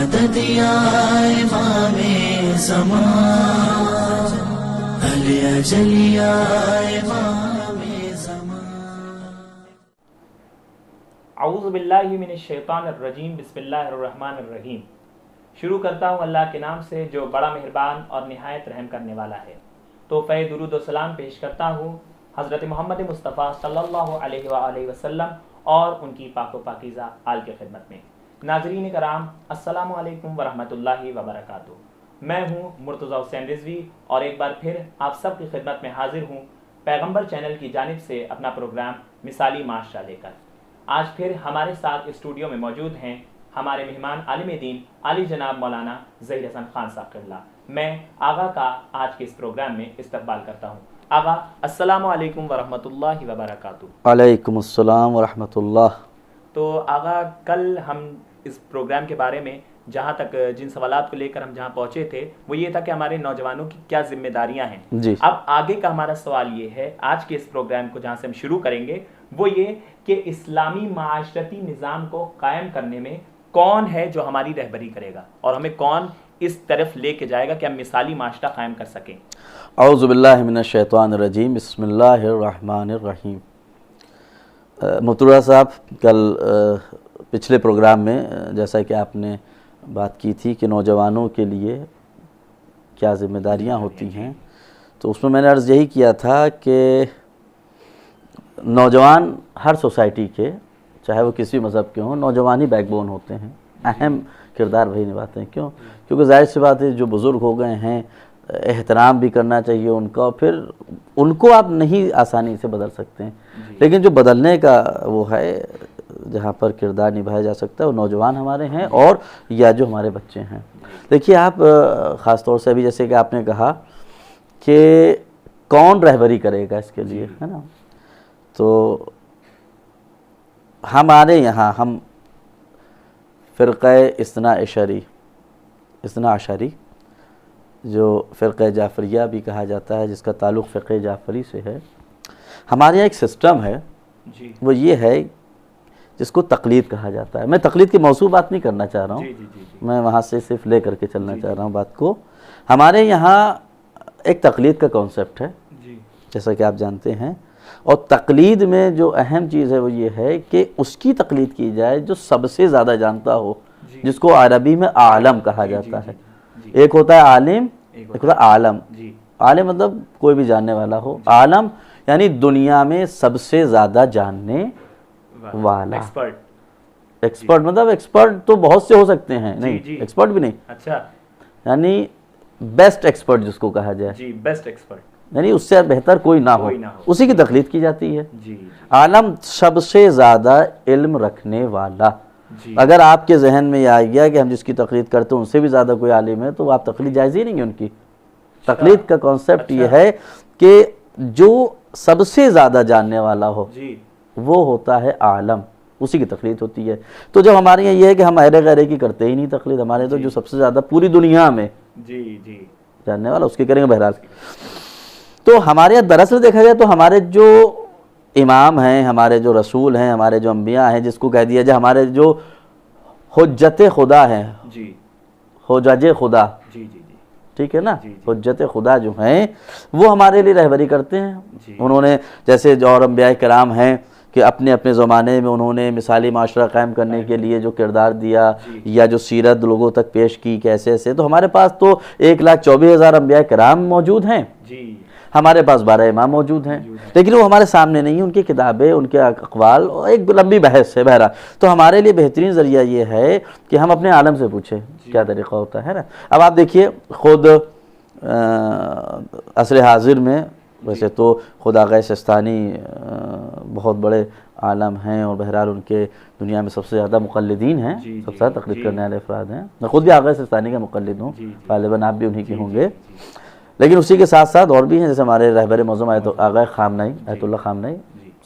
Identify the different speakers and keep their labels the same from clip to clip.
Speaker 1: مدد یا امام زمان، علی اجل یا امام زمان۔
Speaker 2: اعوذ باللہ من الشیطان الرجیم، بسم اللہ الرحمن الرحیم۔ شروع کرتا ہوں اللہ کے نام سے جو بڑا مہربان اور نہایت رحم کرنے والا ہے۔ تحفہ درود و سلام پیش کرتا ہوں حضرت محمد مصطفیٰ صلی اللہ علیہ وآلہ وسلم اور ان کی پاک و پاکیزہ آل کی خدمت میں۔ ناظرین کرام، السلام علیکم ورحمۃ اللہ وبرکاتہ۔ میں ہوں مرتضی حسین رضوی اور ایک بار پھر آپ سب کی خدمت میں حاضر ہوں پیغمبر چینل کی جانب سے اپنا پروگرام مثالی معاشرہ لے کر۔ آج پھر ہمارے ساتھ اسٹوڈیو میں موجود ہیں ہمارے مہمان عالم دین علی جناب مولانا ظہیر حسن خان صاحب قبلہ۔ میں آغا کا آج کے اس پروگرام میں استقبال کرتا ہوں۔ آغا السلام علیکم ورحمۃ اللہ وبرکاتہ۔
Speaker 3: وعلیکم السلام ورحمۃ اللہ۔
Speaker 2: تو آغا کل ہم اس پروگرام کے بارے میں جہاں تک جن سوالات کو لے کر ہم جہاں پہنچے تھے وہ یہ تھا کہ ہمارے نوجوانوں کی کیا ذمہ داریاں ہیں
Speaker 3: جی۔
Speaker 2: اب آگے کا ہمارا سوال یہ ہے آج کے اس پروگرام کو جہاں سے ہم شروع کریں گے وہ یہ کہ اسلامی معاشرتی نظام کو قائم کرنے میں کون ہے جو ہماری رہبری کرے گا اور ہمیں کون اس طرف لے کے جائے گا کہ ہم مثالی معاشرہ قائم کر سکیں۔
Speaker 3: اعوذ باللہ من الشیطان الرجیم، بسم اللہ الرحمن الرحیم۔ مبتورہ صاحب، کل پچھلے پروگرام میں جیسا کہ آپ نے بات کی تھی کہ نوجوانوں کے لیے کیا ذمہ داریاں ہوتی ہیں، تو اس میں نے عرض یہی کیا تھا کہ نوجوان ہر سوسائٹی کے، چاہے وہ کسی مذہب کے ہوں، نوجوان ہی بیک بون ہوتے ہیں، اہم کردار وہی نبھاتے ہیں۔ کیونکہ ظاہر سی بات ہے جو بزرگ ہو گئے ہیں احترام بھی کرنا چاہیے ان کا، پھر ان کو آپ نہیں آسانی سے بدل سکتے ہیں، لیکن جو بدلنے کا وہ ہے جہاں پر کردار نبھایا جا سکتا ہے وہ نوجوان ہمارے ہیں اور یا جو ہمارے بچے ہیں۔ دیکھیے آپ خاص طور سے ابھی جیسے کہ آپ نے کہا کہ کون رہبری کرے گا اس کے لیے، ہے نا، تو ہمارے یہاں ہم فرقہ اثنا عشری جو فرقہ جعفریہ بھی کہا جاتا ہے، جس کا تعلق فقہ جعفری سے ہے، ہمارے یہاں ایک سسٹم ہے وہ یہ ہے جس کو تقلید کہا جاتا ہے۔ میں تقلید کی موضوع بات نہیں کرنا چاہ رہا ہوں، میں وہاں سے صرف لے کر کے چلنا چاہ رہا ہوں بات کو۔ ہمارے یہاں ایک تقلید کا کانسیپٹ ہے جیسا کہ آپ جانتے ہیں، اور تقلید میں جو اہم چیز ہے وہ یہ ہے کہ اس کی تقلید کی جائے جو سب سے زیادہ جانتا ہو، جس کو عربی میں عالم کہا جاتا ہے۔ ایک ہوتا ہے عالم، ایک ہوتا ہے عالم۔ عالم مطلب کوئی بھی جاننے والا ہو، عالم یعنی دنیا میں سب سے زیادہ جاننے والا۔ ایکسپرٹ مطلب ایکسپرٹ تو بہت سے ہو سکتے ہیں، نہیں ایکسپرٹ بھی نہیں، اچھا یعنی بیسٹ ایکسپرٹ جس کو کہا جائے،
Speaker 2: جی بیسٹ ایکسپرٹ
Speaker 3: یعنی اس سے بہتر کوئی نہ ہو، اسی کی تقلید کی جاتی ہے۔ عالم سب سے زیادہ علم رکھنے والا۔ اگر آپ کے ذہن میں یہ آ گیا کہ ہم جس کی تقلید کرتے ہیں ان سے بھی زیادہ کوئی عالم ہے تو آپ تقلید جائز ہی نہیں ہے ان کی۔ تقلید کا کانسیپٹ یہ ہے کہ جو سب سے زیادہ جاننے والا ہو وہ ہوتا ہے عالم، اسی کی تقلید ہوتی ہے۔ تو جب ہمارے یہاں یہ ہے کہ ہم اہل غیرے کی کرتے ہی نہیں تقلید، ہمارے تو جو سب سے زیادہ پوری دنیا میں جاننے والا اس کی کریں گے۔ بہرحال تو ہمارے یہاں دراصل دیکھا جائے تو ہمارے جو امام ہیں، ہمارے جو رسول ہیں، ہمارے جو انبیاء ہیں، جس کو کہہ دیا جائے ہمارے جو حجت خدا ہیں، حجج خدا، ٹھیک ہے نا، حجت خدا جو ہیں وہ ہمارے لیے رہبری کرتے ہیں۔ انہوں نے جیسے جو اور انبیاء کرام ہیں کہ اپنے اپنے زمانے میں انہوں نے مثالی معاشرہ قائم کرنے کے لیے جو کردار دیا یا جو سیرت لوگوں تک پیش کی کیسے سے، تو ہمارے پاس تو 1,24,000 انبیاء کرام موجود ہیں، ہمارے پاس 12 امام موجود ہیں، لیکن وہ ہمارے سامنے نہیں، ان کی کتابیں، ان کے اقوال، ایک لمبی بحث ہے۔ بہرحال تو ہمارے لیے بہترین ذریعہ یہ ہے کہ ہم اپنے عالم سے پوچھیں کیا طریقہ ہوتا ہے نا۔ اب آپ دیکھیے خود عصر حاضر میں ویسے تو خود آغا سستانی بہت بڑے عالم ہیں اور بہرحال ان کے دنیا میں سب سے زیادہ مقلدین ہیں، سب سے زیادہ تقلید کرنے والے افراد ہیں۔ میں خود بھی آغا سستانی کا مقلد ہوں، غالباً آپ بھی انہی کے ہوں گے، لیکن اسی کے ساتھ ساتھ اور بھی ہیں جیسے ہمارے رہبر معظم آغا خامنہی، آیت اللہ خامنہی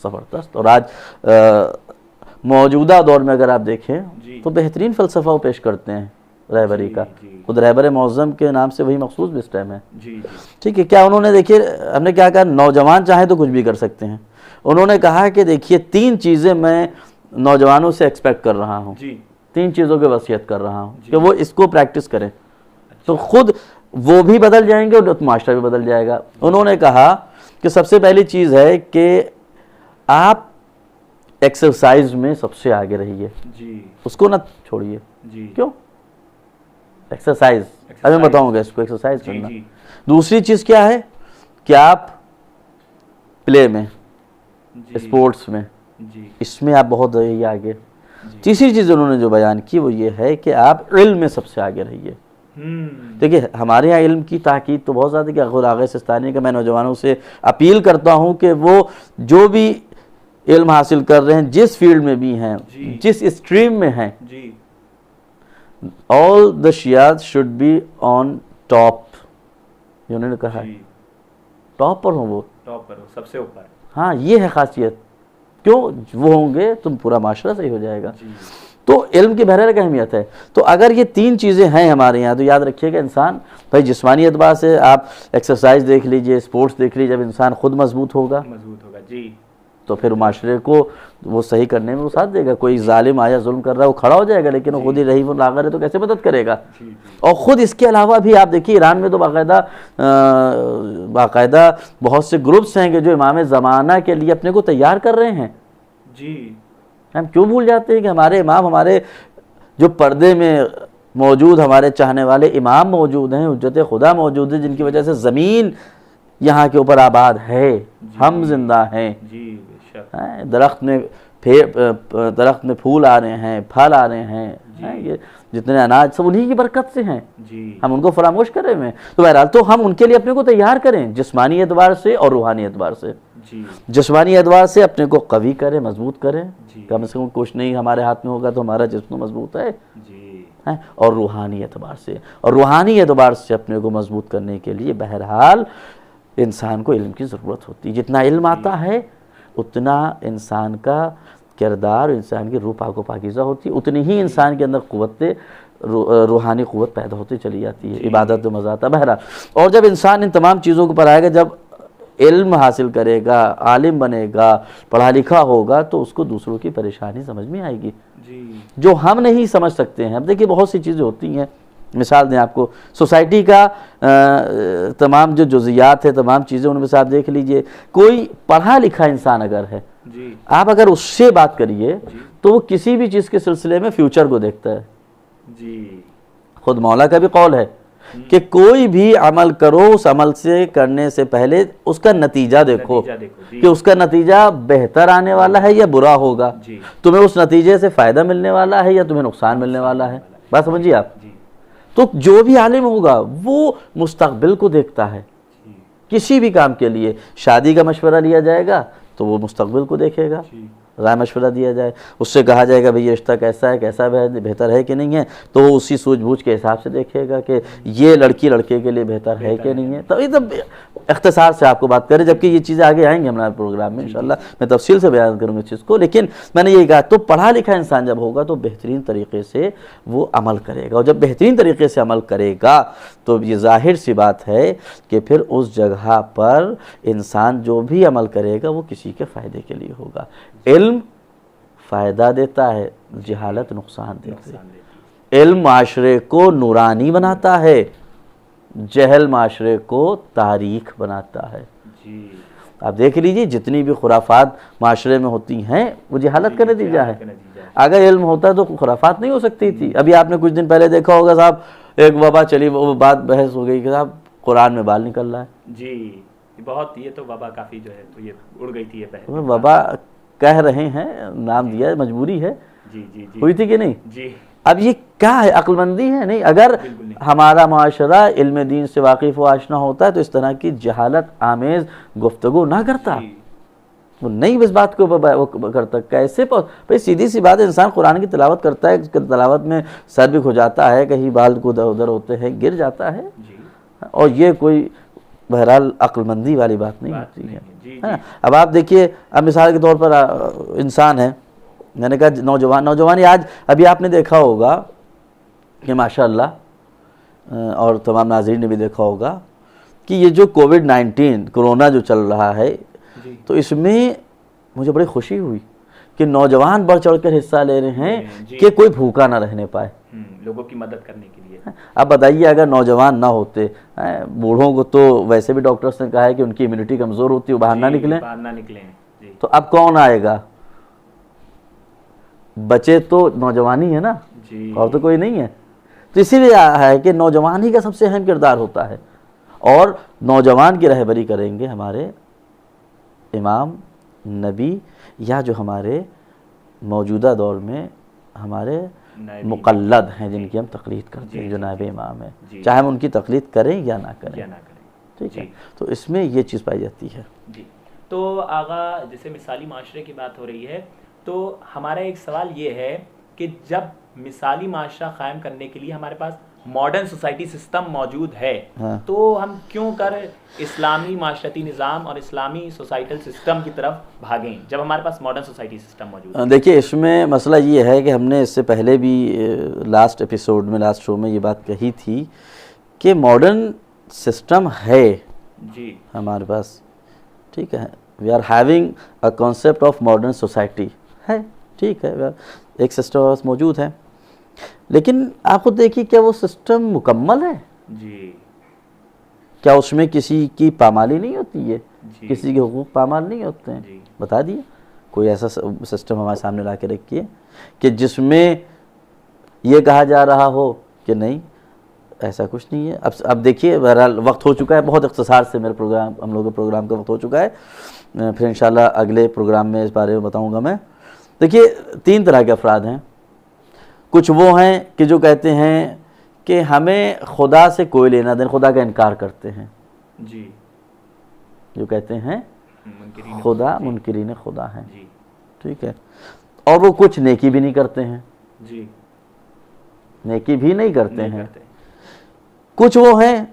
Speaker 3: زبردست، اور آج موجودہ دور میں اگر آپ دیکھیں تو بہترین فلسفہ وہ پیش کرتے ہیں رہبری کا۔ خود رہبر معظم کے نام سے وہی مخصوص بھی اس ٹائم ہے، ٹھیک ہے۔ کیا انہوں نے دیکھیے ہم نے کیا کہا، نوجوان چاہیں تو کچھ بھی کر سکتے ہیں۔ انہوں نے کہا کہ دیکھیے 3 چیزیں میں نوجوانوں سے ایکسپیکٹ کر رہا ہوں، 3 چیزوں کی وصیت کر رہا ہوں کہ وہ اس کو پریکٹس کریں، تو خود وہ بھی بدل جائیں گے اور معاشرہ بھی بدل جائے گا۔ انہوں نے کہا کہ سب سے پہلی چیز ہے کہ آپ ایکسرسائز میں سب سے آگے رہیے، اس کو نہ چھوڑیے۔ کیوں؟ ایکسرسائز، اب میں بتاؤں گا اس کو، ایکسرسائز کرنا۔ دوسری چیز کیا ہے کہ آپ پلے میں، اسپورٹس میں، اس میں آپ بہت رہیے آگے۔ تیسری چیز انہوں نے جو بیان کی وہ یہ ہے کہ آپ علم میں سب سے آگے رہیے۔ دیکھیے ہمارے یہاں علم کی تاکید تو بہت زیادہ کہ خود آغا سستانی کا میں نوجوانوں سے اپیل کرتا ہوں کہ وہ جو بھی علم حاصل کر رہے ہیں، جس فیلڈ میں بھی ہیں، جس اسٹریم میں ہیں، all the shias should be on top۔ انہوں نے کہا ٹاپ پر ہوں، وہ
Speaker 2: ٹاپ پر ہو، سب سے اوپر۔
Speaker 3: ہاں یہ ہے خاصیت، کیوں؟ وہ ہوں گے تو پورا معاشرہ صحیح ہو جائے گا۔ تو علم کی بہرحال اہمیت ہے۔ تو اگر یہ 3 چیزیں ہیں ہمارے یہاں تو یاد رکھیے کہ انسان بھائی جسمانی اعتبار سے آپ ایکسرسائز دیکھ لیجئے، اسپورٹس دیکھ لیجئے، جب انسان خود مضبوط ہوگا تو پھر معاشرے کو وہ صحیح کرنے میں وہ ساتھ دے گا۔ کوئی ظالم آیا ظلم کر رہا ہے وہ کھڑا ہو جائے گا، لیکن وہ خود ہی رہی وہ لاغر ہے تو کیسے مدد کرے گا؟ اور خود اس کے علاوہ بھی آپ دیکھیے ایران میں تو باقاعدہ بہت سے گروپس ہیں کہ جو امام زمانہ کے لیے اپنے کو تیار کر رہے ہیں۔ ہم کیوں بھول جاتے ہیں کہ ہمارے امام، ہمارے جو پردے میں موجود ہمارے چاہنے والے امام موجود ہیں، حجت خدا موجود ہے، جن کی وجہ سے زمین یہاں کے اوپر آباد ہے، ہم زندہ ہیں۔ درخت میں پھول آ رہے ہیں، پھل آ رہے ہیں، یہ جتنے اناج سب انہی کی برکت سے ہیں، ہم ان کو فراموش کرے ہوئے ہیں۔ تو بہرحال تو ہم ان کے لیے اپنے کو تیار کریں جسمانی اعتبار سے اور روحانی اعتبار سے۔ جسمانی اعتبار سے اپنے کو قوی کریں، مضبوط کریں، کم سے کم کچھ نہیں ہمارے ہاتھ میں ہوگا تو ہمارا جسم مضبوط ہے۔ اور روحانی اعتبار سے، اور روحانی اعتبار سے اپنے کو مضبوط کرنے کے لیے بہرحال انسان کو علم کی ضرورت ہوتی ہے۔ جتنا علم آتا ہے اتنا انسان کا کردار، انسان کی روح پاک و پاکیزہ ہوتی ہے، اتنی ہی انسان کے اندر قوت، روحانی قوت پیدا ہوتی چلی جاتی ہے، عبادت و مزہ آتا ہے۔ بہرحال اور جب انسان ان تمام چیزوں کو پر آئے گا، جب علم حاصل کرے گا، عالم بنے گا، پڑھا لکھا ہوگا، تو اس کو دوسروں کی پریشانی سمجھ میں آئے گی جو ہم نہیں سمجھ سکتے ہیں۔ اب دیکھیے بہت سی چیزیں ہوتی ہیں، مثال دیں آپ کو، سوسائٹی کا تمام جو جزیات ہے، تمام چیزیں ان میں سے آپ دیکھ لیجئے، کوئی پڑھا لکھا انسان اگر ہے، آپ اگر اس سے بات کریے تو وہ کسی بھی چیز کے سلسلے میں فیوچر کو دیکھتا ہے۔ خود مولا کا بھی قول ہے کہ کوئی بھی عمل کرو، اس عمل سے کرنے سے پہلے اس کا نتیجہ دیکھو کہ اس کا نتیجہ بہتر آنے والا ہے یا برا ہوگا، تمہیں اس نتیجے سے فائدہ ملنے والا ہے یا تمہیں نقصان ملنے والا ہے۔ بات سمجھیے آپ؟ تو جو بھی عالم ہوگا وہ مستقبل کو دیکھتا ہے۔ کسی بھی کام کے لیے شادی کا مشورہ لیا جائے گا تو وہ مستقبل کو دیکھے گا، رائے مشورہ دیا جائے، اس سے کہا جائے گا بھئی یہ رشتہ کیسا ہے، کیسا بہتر ہے کہ نہیں ہے، تو وہ اسی سوچ بوجھ کے حساب سے دیکھے گا کہ یہ لڑکی لڑکے کے لیے بہتر ہے کہ نہیں ہے۔ تو یہ اختصار سے آپ کو بات کریں، جبکہ یہ چیزیں آگے آئیں گے ہمارے پروگرام میں انشاءاللہ، میں تفصیل سے بیان کروں گا اس چیز کو، لیکن میں نے یہ کہا تو پڑھا لکھا انسان جب ہوگا تو بہترین طریقے سے وہ عمل کرے گا، اور جب بہترین طریقے سے عمل کرے گا تو یہ ظاہر سی بات ہے کہ پھر اس جگہ پر انسان جو بھی عمل کرے گا وہ کسی کے فائدے کے لیے ہوگا۔ علم فائدہ دیتا ہے، جہالت نقصان دیتی ہے۔ علم معاشرے کو نورانی بناتا ہے، جہل معاشرے کو تاریخ بناتا ہے۔ آپ دیکھ لیجئے جتنی بھی خرافات معاشرے میں ہوتی ہیں وہ جہالت کا نتیجہ ہے۔ اگر علم ہوتا تو خرافات نہیں ہو سکتی تھی۔ ابھی آپ نے کچھ دن پہلے دیکھا ہوگا صاحب، ایک وبا چلی، وہ بات بحث ہو گئی کہ صاحب قرآن میں بال نکل رہا ہے۔
Speaker 2: بہت، یہ تو وبا کافی جو ہے تو یہ اڑ گئی تھی، یہ
Speaker 3: وبا کہہ رہے ہیں، نام دیا ہے، مجبوری ہے، ہوئی تھی کہ نہیں؟ اب یہ کیا ہے؟ عقل مندی ہے؟ نہیں۔ اگر ہمارا معاشرہ علم دین سے واقف و آشنا ہوتا ہے تو اس طرح کی جہالت آمیز گفتگو نہ کرتا، وہ نہیں اس بات کو کرتا۔ کیسے بھئی سیدھی سی بات ہے، انسان قرآن کی تلاوت کرتا ہے، اس کی تلاوت میں سر بھی کھو جاتا ہے، کہیں بال کو ادھر ہوتے ہیں، گر جاتا ہے، اور یہ کوئی بہرحال عقل مندی والی بات نہیں ہوتی ہے۔ اب آپ دیکھیے، اب مثال کے طور پر انسان ہے، میں نے کہا نوجوانی آج ابھی آپ نے دیکھا ہوگا کہ ماشاءاللہ، اور تمام ناظرین نے بھی دیکھا ہوگا کہ یہ جو کووڈ-19 کرونا جو چل رہا ہے، تو اس میں مجھے بڑی خوشی ہوئی کہ نوجوان بڑھ چڑھ کر حصہ لے رہے ہیں کہ کوئی بھوکا نہ رہنے پائے،
Speaker 2: لوگوں کی مدد کرنے کے لیے.
Speaker 3: اب بتائیے اگر نوجوان نہ ہوتے، بوڑھوں کو تو ویسے بھی ڈاکٹرز نے کہا ہے کہ ان کی امیونٹی کمزور ہوتی ہے، وہ باہر نہ نکلیں، تو اب کون آئے گا؟ بچے تو نوجوانی ہے نا، اور تو کوئی نہیں ہے. تو اسی لیے ہے کہ نوجوان ہی کا سب سے اہم کردار ہوتا ہے، اور نوجوان کی رہبری کریں گے ہمارے امام نبی، یا جو ہمارے موجودہ دور میں ہمارے مقلد ہیں جن کی ہم تقلید کرتے ہیں، جو نائب امام ہیں، چاہے ہم ان کی تقلید کریں یا نہ کریں. ٹھیک ہے، تو اس میں یہ چیز پائی جاتی ہے.
Speaker 2: جی. تو آغا جیسے مثالی معاشرے کی بات ہو رہی ہے، تو ہمارا ایک سوال یہ ہے کہ جب مثالی معاشرہ قائم کرنے کے لیے ہمارے پاس ماڈرن سوسائٹی سسٹم موجود ہے، تو ہم کیوں کر اسلامی معاشرتی نظام اور اسلامی سوسائٹل سسٹم کی طرف بھاگیں جب ہمارے پاس ماڈرن سوسائٹی سسٹم موجود ہے؟
Speaker 3: دیکھیے اس میں مسئلہ یہ ہے کہ ہم نے اس سے پہلے بھی لاسٹ ایپیسوڈ میں، لاسٹ شو میں یہ بات کہی تھی کہ ماڈرن سسٹم ہے
Speaker 2: جی
Speaker 3: ہمارے پاس. ٹھیک ہے، we are having a concept of modern society ہے، ٹھیک ہے، ایک سسٹم موجود ہے، لیکن آپ خود دیکھیے کیا وہ سسٹم مکمل ہے؟
Speaker 2: جی.
Speaker 3: کیا اس میں کسی کی پامالی نہیں ہوتی ہے؟ کسی کے حقوق پامال نہیں ہوتے ہیں؟ بتا دیے کوئی ایسا سسٹم ہمارے سامنے لا کے رکھیے کہ جس میں یہ کہا جا رہا ہو کہ نہیں ایسا کچھ نہیں ہے. اب دیکھیے بہرحال وقت ہو چکا ہے، بہت اختصار سے میرے پروگرام، ہم لوگوں کے پروگرام کا وقت ہو چکا ہے، پھر انشاءاللہ اگلے پروگرام میں اس بارے میں بتاؤں گا میں. دیکھیے 3 طرح کے افراد ہیں. کچھ وہ ہیں کہ جو کہتے ہیں کہ ہمیں خدا سے کوئی لینا دینا، خدا کا انکار کرتے ہیں.
Speaker 2: جی.
Speaker 3: جو کہتے ہیں خدا، منکرین خدا ہیں.
Speaker 2: جی.
Speaker 3: ٹھیک ہے، اور وہ کچھ نیکی بھی نہیں کرتے ہیں.
Speaker 2: جی.
Speaker 3: نیکی بھی نہیں کرتے ہیں. کچھ وہ ہیں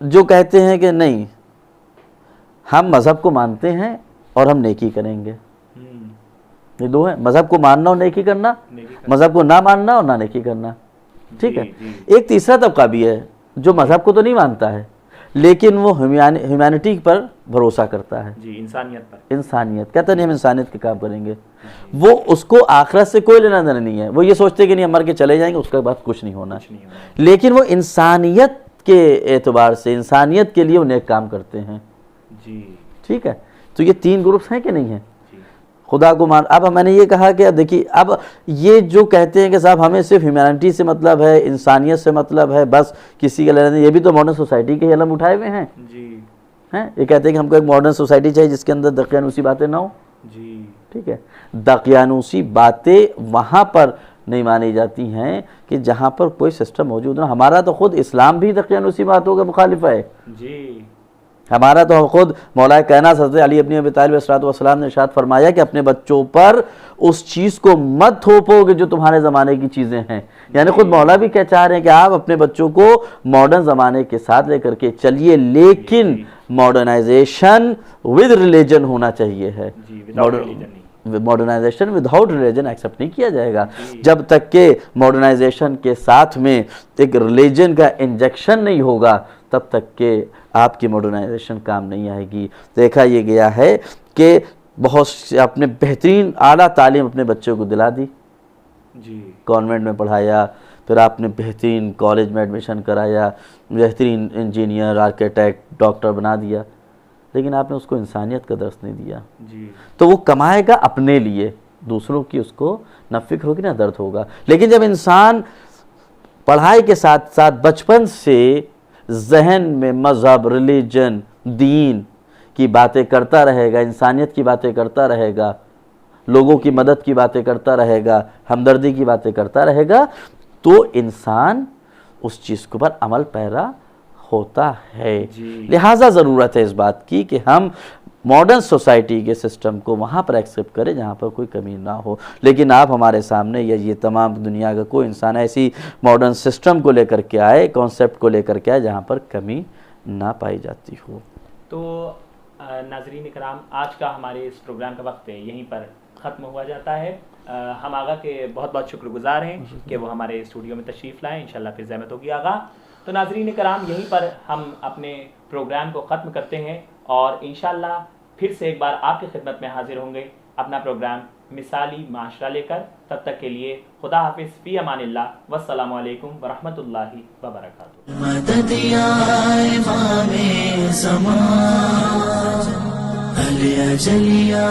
Speaker 3: جو کہتے ہیں کہ نہیں، ہم مذہب کو مانتے ہیں اور ہم نیکی کریں گے. یہ 2 ہیں، مذہب کو ماننا اور نیکی کرنا، مذہب کو نہ ماننا اور نہ نیکی کرنا. ٹھیک ہے. ایک تیسرا طبقہ بھی ہے جو مذہب کو تو نہیں مانتا ہے لیکن وہ ہیومینٹی پر بھروسہ کرتا ہے،
Speaker 2: انسانیت پر.
Speaker 3: انسانیت کہتا نہیں ہم انسانیت کے کام کریں گے. وہ اس کو آخرت سے کوئی لینا دینا نہیں ہے، وہ یہ سوچتے کہ نہیں ہم مر کے چلے جائیں گے، اس کے بعد کچھ نہیں ہونا. لیکن وہ انسانیت کے اعتبار سے، انسانیت کے لیے وہ نیک کام کرتے ہیں.
Speaker 2: جی.
Speaker 3: ٹھیک ہے. تو یہ 3 گروپس ہیں کہ نہیں ہیں؟ خدا کو مان. اب میں نے یہ کہا کہ اب دیکھیے، اب یہ جو کہتے ہیں کہ صاحب ہمیں صرف ہیومینٹی سے مطلب ہے، انسانیت سے مطلب ہے، بس کسی کا لینا نہیں، یہ بھی تو ماڈرن سوسائٹی کے علم اٹھائے ہوئے ہیں.
Speaker 2: جی.
Speaker 3: یہ کہتے ہیں کہ ہم کو ایک ماڈرن سوسائٹی چاہیے جس کے اندر دقیانوسی باتیں نہ ہوں.
Speaker 2: جی.
Speaker 3: ٹھیک ہے. دقیانوسی باتیں وہاں پر نہیں مانی جاتی ہیں کہ جہاں پر کوئی سسٹم موجود نہ. ہمارا تو خود اسلام بھی دقیانوسی باتوں کا مخالف ہے.
Speaker 2: جی.
Speaker 3: ہمارا تو خود مولا کائنات حضرت علی ابن ابی طالب علیہ السلام نے ارشاد فرمایا کہ اپنے بچوں پر اس چیز کو مت تھوپو کہ جو تمہارے زمانے کی چیزیں ہیں. یعنی خود مولا بھی کیا چاہ رہے ہیں کہ آپ اپنے بچوں کو ماڈرن زمانے کے ساتھ لے کر کے چلیے، لیکن ماڈرنائزیشن ود ریلیجن ہونا چاہیے ہے. ماڈرنائزیشن وداؤٹ ریلیجن ایکسیپٹ نہیں کیا جائے گا. جب تک کہ ماڈرنائزیشن کے ساتھ میں ایک ریلیجن کا انجیکشن نہیں ہوگا تب تک کہ آپ کی ماڈرنائزیشن کام نہیں آئے گی. دیکھا یہ گیا ہے کہ بہت سے اپنے بہترین اعلیٰ تعلیم اپنے بچوں کو دلا دی،
Speaker 2: جی،
Speaker 3: کانوینٹ میں پڑھایا، پھر آپ نے بہترین کالج میں ایڈمیشن کرایا، بہترین انجینئر، آرکیٹیکٹ، ڈاکٹر بنا دیا، لیکن آپ نے اس کو انسانیت کا درس نہیں دیا.
Speaker 2: جی.
Speaker 3: تو وہ کمائے گا اپنے لیے، دوسروں کی اس کو نہ فکر ہوگی نہ درد ہوگا. لیکن جب انسان پڑھائی کے ساتھ ساتھ بچپن سے ذہن میں مذہب، ریلیجن، دین کی باتیں کرتا رہے گا، انسانیت کی باتیں کرتا رہے گا، لوگوں کی مدد کی باتیں کرتا رہے گا، ہمدردی کی باتیں کرتا رہے گا، تو انسان اس چیز کے اوپر عمل پیرا ہوتا ہے. لہٰذا ضرورت ہے اس بات کی کہ ہم ماڈرن سوسائٹی کے سسٹم کو وہاں پر ایکسیپٹ کریں جہاں پر کوئی کمی نہ ہو. لیکن آپ ہمارے سامنے یا یہ تمام دنیا کا کوئی انسان ایسی ماڈرن سسٹم کو لے کر کے آئے، کانسیپٹ کو لے کر کے آئے جہاں پر کمی نہ پائی جاتی ہو.
Speaker 2: تو ناظرین کرام، آج کا ہمارے اس پروگرام کا وقت یہیں پر ختم ہوا جاتا ہے. ہم آغا کے بہت بہت شکر گزار ہیں کہ وہ ہمارے اسٹوڈیو میں تشریف لائیں. انشاءاللہ پھر زحمت ہوگی آغا. تو ناظرین کرام، یہیں پر ہم اپنے پروگرام کو ختم کرتے ہیں اور انشاءاللہ پھر سے ایک بار آپ کی خدمت میں حاضر ہوں گے اپنا پروگرام مثالی معاشرہ لے کر. تب تک کے لیے خدا حافظ، فی امان اللہ، والسلام علیکم ورحمۃ اللہ وبرکاتہ.
Speaker 1: مدد یا امام زمان، علی اجل یا